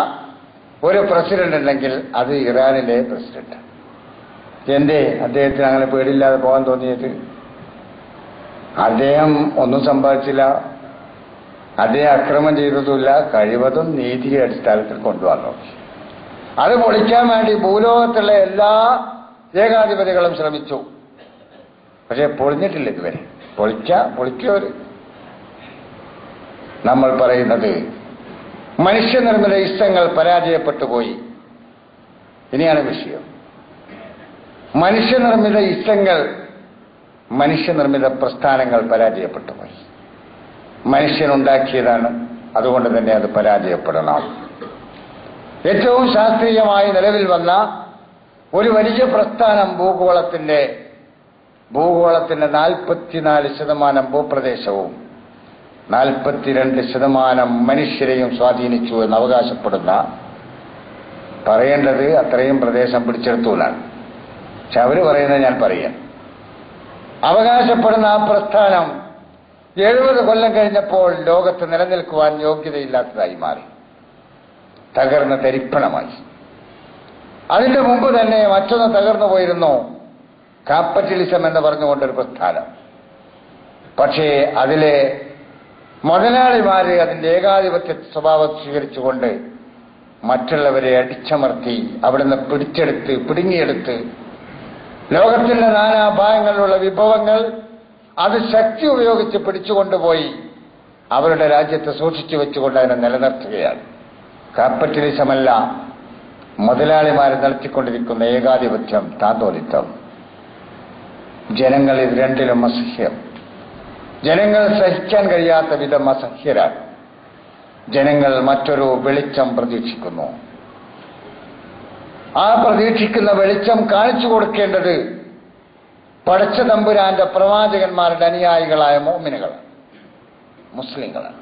ഒരു പ്രസിഡന്റ് ഉണ്ടെങ്കിൽ അത് ഇറാനിലെ പ്രസിഡന്റ്. എന്തേ അദ്ദേഹത്തിന് അങ്ങനെ പേടിയില്ലാതെ പോകാൻ തോന്നിയത്? അദ്ദേഹം ഒന്നും സമ്പാദിച്ചില്ല, അദ്ദേഹം അക്രമം ചെയ്തതുമില്ല. കഴിവതും നീതിയുടെ അടിസ്ഥാനത്തിൽ കൊണ്ടുവന്നു. അത് പൊളിക്കാൻ വേണ്ടി ഭൂലോകത്തുള്ള എല്ലാ ഏകാധിപതികളും ശ്രമിച്ചു. പക്ഷെ പൊളിഞ്ഞിട്ടില്ല ഇതുവരെ. പൊളിക്കവര്. നമ്മൾ പറയുന്നത് മനുഷ്യനിർമ്മിത ഇഷ്ടങ്ങൾ പരാജയപ്പെട്ടു പോയി. ഇനിയാണ് വിഷയം. മനുഷ്യനിർമ്മിത ഇഷ്ടങ്ങൾ, മനുഷ്യനിർമ്മിത പ്രസ്ഥാനങ്ങൾ പരാജയപ്പെട്ടു പോയി. മനുഷ്യനുണ്ടാക്കിയതാണ്, അതുകൊണ്ട് തന്നെ അത് പരാജയപ്പെടണം. ഏറ്റവും ശാസ്ത്രീയമായി നിലവിൽ വന്ന ഒരു വലിയ പ്രസ്ഥാനം ഭൂഗോളത്തിന്റെ 44% ഭൂപ്രദേശവും 42% മനുഷ്യരെയും സ്വാധീനിച്ചു എന്ന് അവകാശപ്പെടുന്ന, പറയേണ്ടത് അത്രയും പ്രദേശം പിടിച്ചെടുത്തു എന്നാണ്. പക്ഷെ അവര് പറയുന്നത് ഞാൻ പറയാം. അവകാശപ്പെടുന്ന ആ പ്രസ്ഥാനം 70 കൊല്ലം കഴിഞ്ഞപ്പോൾ ലോകത്ത് നിലനിൽക്കുവാൻ യോഗ്യതയില്ലാത്തതായി മാറി, തകർന്ന് തരിപ്പണമായി. അതിന്റെ മുമ്പ് തന്നെ മറ്റൊന്ന് തകർന്നു പോയിരുന്നു, ക്യാപിറ്റലിസം എന്ന് പറഞ്ഞുകൊണ്ടൊരു പ്രസ്ഥാനം. പക്ഷേ അതിലെ മുതലാളിമാര് അതിന്റെ ഏകാധിപത്യ സ്വഭാവം സ്വീകരിച്ചുകൊണ്ട് മറ്റുള്ളവരെ അടിച്ചമർത്തി അവിടുന്ന് പിടുങ്ങിയെടുത്ത് ലോകത്തിന്റെ നാനാഭാഗങ്ങളിലുള്ള വിഭവങ്ങൾ അത് ശക്തി ഉപയോഗിച്ച് പിടിച്ചുകൊണ്ടുപോയി അവരുടെ രാജ്യത്തെ സൂക്ഷിച്ചു വെച്ചുകൊണ്ട് അതിനെ നിലനിർത്തുകയാണ്. ക്യാപിറ്റലിസമല്ല, മുതലാളിമാർ നടത്തിക്കൊണ്ടിരിക്കുന്ന ഏകാധിപത്യം, താന്തോലിത്തം. ജനങ്ങൾ ഇത് രണ്ടിലും അസഹ്യം. ജനങ്ങൾ സഹിക്കാൻ കഴിയാത്ത വിധം അസഹ്യരാണ്. ജനങ്ങൾ മറ്റൊരു വെളിച്ചം പ്രതീക്ഷിക്കുന്നു. ആ പ്രതീക്ഷിക്കുന്ന വെളിച്ചം കാണിച്ചു കൊടുക്കേണ്ടത് പടച്ച തമ്പുരാന്റെ പ്രവാചകന്മാരുടെ അനുയായികളായ മുഅ്മിനുകളാണ്, മുസ്ലിങ്ങളാണ്.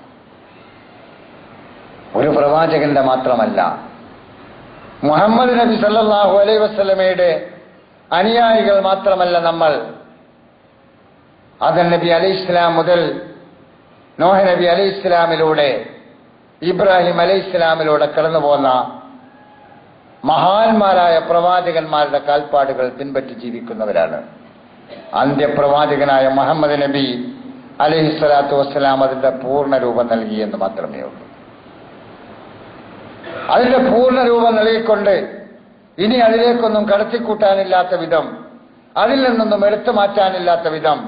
ഒരു പ്രവാചകന്റെ മാത്രമല്ല, മുഹമ്മദ് നബി സല്ലല്ലാഹു അലൈഹി വസല്ലമയുടെ അനുയായികൾ മാത്രമല്ല നമ്മൾ. ആദം നബി അലൈഹിസ്സലാം മുതൽ നോഹ നബി അലൈഹിസ്സലാമിലൂടെ ഇബ്രാഹിം അലൈഹിസ്സലാമിലൂടെ കടന്നുപോന്ന മഹാന്മാരായ പ്രവാചകന്മാരുടെ കാൽപ്പാടുകൾ പിൻപറ്റി ജീവിക്കുന്നവരാണ്. അന്ത്യപ്രവാചകനായ മുഹമ്മദ് നബി അലൈഹിസ്സലാത്തു വസ്സലാം അതിന്റെ പൂർണ്ണ രൂപം നൽകിയെന്ന് മാത്രമേ ഉള്ളൂ. അതിന്റെ പൂർണ്ണ രൂപം നൽകിക്കൊണ്ട് ഇനി അതിലേക്കൊന്നും കടത്തിക്കൂട്ടാനില്ലാത്ത വിധം, അതിൽ നിന്നൊന്നും എടുത്തു മാറ്റാനില്ലാത്ത വിധം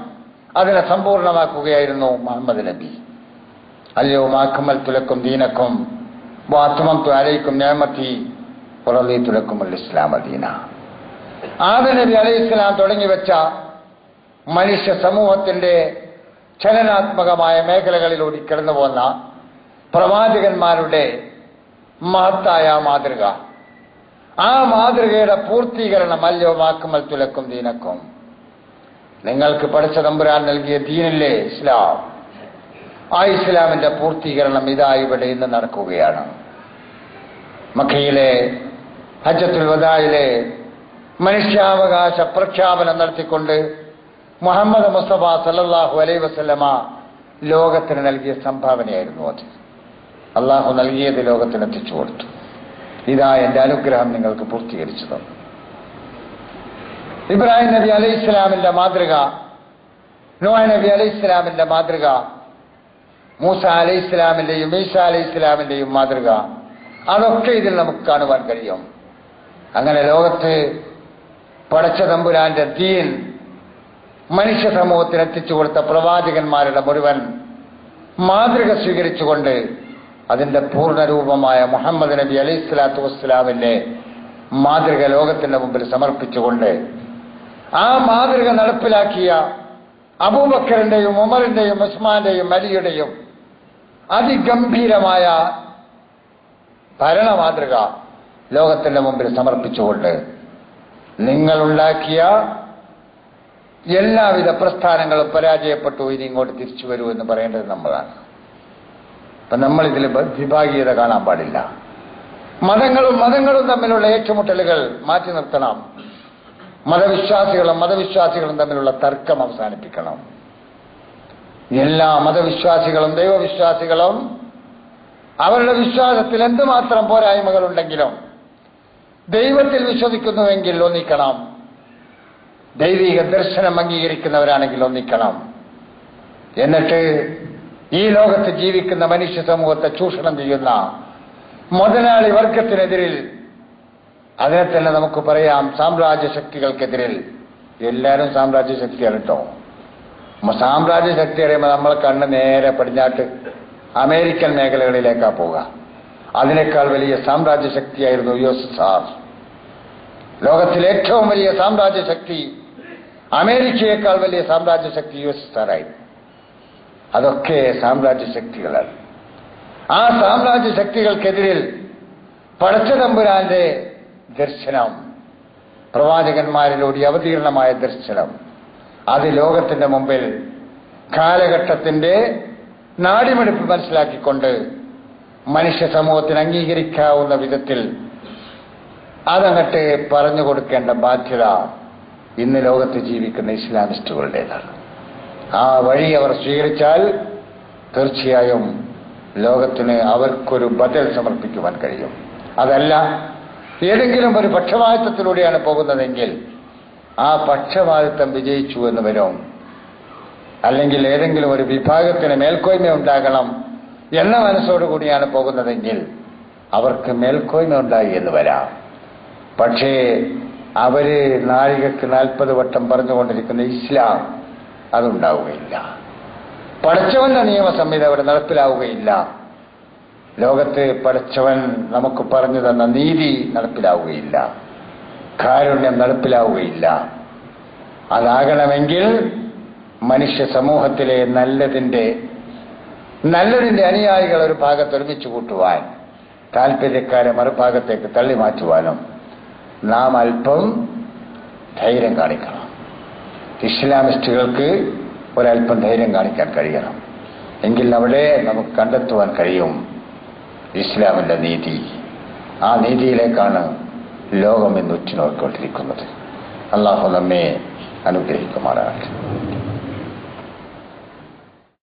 അതിനെ സമ്പൂർണ്ണമാക്കുകയായിരുന്നു മുഹമ്മദ് നബി. അൽയൗമ അക്മൽതു ലക്കും ദീനക്കും വഅത്മംതു അലൈക്കും നിഅമതി വറദീതു ലക്കുമുൽ ഇസ്ലാമ ദീന. ആദം നബി അലൈഹിസ്സലാം തുടങ്ങിവെച്ച മനുഷ്യ സമൂഹത്തിന്റെ ചലനാത്മകമായ മേഖലകളിലൂടെ കടന്നുപോന്ന പ്രവാചകന്മാരുടെ മഹത്തായ മാതൃക, ആ മാതൃകയുടെ പൂർത്തീകരണം അൽയൗമ അക്മൽതു ലക്കും ദീനക്കും. നിങ്ങൾക്ക് പടച്ച തമ്പുരാൻ നൽകിയ ദീനില്ലേ ഇസ്ലാം, ആ ഇസ്ലാമിന്റെ പൂർത്തീകരണം ഇതാ ഇവിടെ ഇന്ന് നടക്കുകയാണ്. മക്കയിലെ ഹജ്ജത്തുൽ വദായിലെ മനുഷ്യാവകാശ പ്രഖ്യാപനം നടത്തിക്കൊണ്ട് മുഹമ്മദ് മുസ്തഫ സല്ലല്ലാഹു അലൈഹി വസല്ലമ ലോകത്തിന് നൽകിയ സംഭാവനയായിരുന്നു അത്. അള്ളാഹു നൽകിയത് ലോകത്തിന് എത്തിച്ചു കൊടുത്തു. ഇതാ എന്റെ അനുഗ്രഹം നിങ്ങൾക്ക് പൂർത്തീകരിച്ചു തന്നു. ഇബ്രാഹിം നബി അലൈഹി ഇസ്ലാമിന്റെ മാതൃക, നോഹ് നബി അലൈഹി ഇസ്ലാമിന്റെ മാതൃക, മൂസ അലൈഹി ഇസ്ലാമിന്റെയും ഈസ അലൈഹി ഇസ്ലാമിന്റെയും മാതൃക, അതൊക്കെ ഇതിൽ നമുക്ക് കാണുവാൻ കഴിയും. അങ്ങനെ ലോകത്ത് പടച്ച തമ്പുരാന്റെ ദീൻ മനുഷ്യ സമൂഹത്തിന് എത്തിച്ചു കൊടുത്ത പ്രവാചകന്മാരുടെ മുഴുവൻ മാതൃക സ്വീകരിച്ചുകൊണ്ട് അതിന്റെ പൂർണ്ണരൂപമായ മുഹമ്മദ് നബി അലൈഹി സ്വലാത്തു വസ്സലാമിന്റെ മാതൃക ലോകത്തിന്റെ മുമ്പിൽ സമർപ്പിച്ചുകൊണ്ട് ആ മാതൃക നടപ്പിലാക്കിയ അബൂബക്കറിന്റെയും ഉമറിന്റെയും ഉസ്മാന്റെയും അലിയുടെയും അതിഗംഭീരമായ ഭരണ മാതൃക ലോകത്തിന്റെ മുമ്പിൽ സമർപ്പിച്ചുകൊണ്ട് നിങ്ങളുണ്ടാക്കിയ എല്ലാവിധ പ്രസ്ഥാനങ്ങളും പരാജയപ്പെട്ടു, ഇനി ഇങ്ങോട്ട് തിരിച്ചു വരൂ എന്ന് പറയേണ്ടത് നമ്മളാണ്. അപ്പൊ നമ്മളിതിൽ വിഭാഗീയത കാണാൻ പാടില്ല. മതങ്ങളും തമ്മിലുള്ള ഏറ്റുമുട്ടലുകൾ മാറ്റി നിർത്തണം. മതവിശ്വാസികളും തമ്മിലുള്ള തർക്കം അവസാനിപ്പിക്കണം. എല്ലാ മതവിശ്വാസികളും ദൈവവിശ്വാസികളും അവരുടെ വിശ്വാസത്തിൽ എന്തുമാത്രം പോരായ്മകളുണ്ടെങ്കിലും ദൈവത്തിൽ വിശ്വസിക്കുന്നുവെങ്കിൽ ഒന്നിക്കണം. ദൈവിക ദർശനം അംഗീകരിക്കുന്നവരാണെങ്കിൽ ഒന്നിക്കണം. എന്നിട്ട് ഈ ലോകത്ത് ജീവിക്കുന്ന മനുഷ്യ സമൂഹത്തെ ചൂഷണം ചെയ്യുന്ന മുതലാളി വർഗത്തിനെതിരിൽ, അതിനെ തന്നെ നമുക്ക് പറയാം സാമ്രാജ്യ ശക്തികൾക്കെതിരിൽ, എല്ലാവരും സാമ്രാജ്യ ശക്തിയാണ് കേട്ടോ. സാമ്രാജ്യ ശക്തി അറിയുമ്പോൾ നമ്മളെ കണ്ണ് നേരെ പടിഞ്ഞാട്ട് അമേരിക്കൻ മേഖലകളിലേക്കാ പോവുക. അതിനേക്കാൾ വലിയ സാമ്രാജ്യ ശക്തിയായിരുന്നു USSR. ലോകത്തിലെ ഏറ്റവും വലിയ സാമ്രാജ്യ ശക്തി അമേരിക്കയേക്കാൾ വലിയ സാമ്രാജ്യ ശക്തി USSR ആയിരുന്നു. അതൊക്കെ സാമ്രാജ്യ ശക്തികളാണ്. ആ സാമ്രാജ്യ ശക്തികൾക്കെതിരിൽ പടച്ച തമ്പുരാന്റെ ദർശനം, പ്രവാചകന്മാരിലൂടെ അവതീർണമായ ദർശനം, അത് ലോകത്തിന്റെ മുമ്പിൽ കാലഘട്ടത്തിന്റെ നാടിമെടുപ്പ് മനസ്സിലാക്കിക്കൊണ്ട് മനുഷ്യ സമൂഹത്തിന് അംഗീകരിക്കാവുന്ന വിധത്തിൽ അതങ്ങട്ട് പറഞ്ഞു കൊടുക്കേണ്ട ബാധ്യത ഇന്ന് ലോകത്ത് ജീവിക്കുന്ന ഇസ്ലാമിസ്റ്റുകളുടേതാണ്. ആ വഴി അവർ സ്വീകരിച്ചാൽ തീർച്ചയായും ലോകത്തിന് അവർക്കൊരു ബദൽ സമർപ്പിക്കുവാൻ കഴിയും. അതല്ല ഏതെങ്കിലും ഒരു പക്ഷപാതിത്വത്തിലൂടെയാണ് പോകുന്നതെങ്കിൽ ആ പക്ഷപാതിത്വം വിജയിച്ചു എന്ന് വരും. അല്ലെങ്കിൽ ഏതെങ്കിലും ഒരു വിഭാഗത്തിന് മേൽക്കോയ്മ ഉണ്ടാകണം എന്ന മനസ്സോടുകൂടിയാണ് പോകുന്നതെങ്കിൽ അവർക്ക് മേൽക്കോയ്മ ഉണ്ടായി എന്ന് വരാം. പക്ഷേ അവര് നാഴികക്ക് 40 വട്ടം പറഞ്ഞുകൊണ്ടിരിക്കുന്ന ഇസ്ലാം അതുണ്ടാവുകയില്ല. പടച്ചവന്റെ നിയമസംഹിത അവിടെ നടപ്പിലാവുകയില്ല. ലോകത്ത് പടച്ചവൻ നമുക്ക് പറഞ്ഞു തന്ന നീതി നടപ്പിലാവുകയില്ല. കാരുണ്യം നടപ്പിലാവുകയില്ല. അതാകണമെങ്കിൽ മനുഷ്യ സമൂഹത്തിലെ നല്ലതിന്റെ അനുയായികൾ ഒരു ഭാഗത്ത് ഒരുമിച്ച് കൂട്ടുവാൻ, താല്പര്യക്കാരെ മറുഭാഗത്തേക്ക് തള്ളി മാറ്റുവാനും നാം അല്പം ധൈര്യം കാണിക്കണം. ഇസ്ലാമിസ്റ്റുകൾക്ക് ഒരല്പം ധൈര്യം കാണിക്കാൻ കഴിയണം. എങ്കിൽ അവിടെ നമുക്ക് കണ്ടെത്തുവാൻ കഴിയും ഇസ്ലാമിന്റെ നീതി. ആ നീതിയിലേക്കാണ് ലോകം ഇന്ന് ഉറ്റുനോക്കിക്കൊണ്ടിരിക്കുന്നത്. അള്ളാഹു നമ്മെ അനുഗ്രഹിക്കുമാറാകട്ടെ.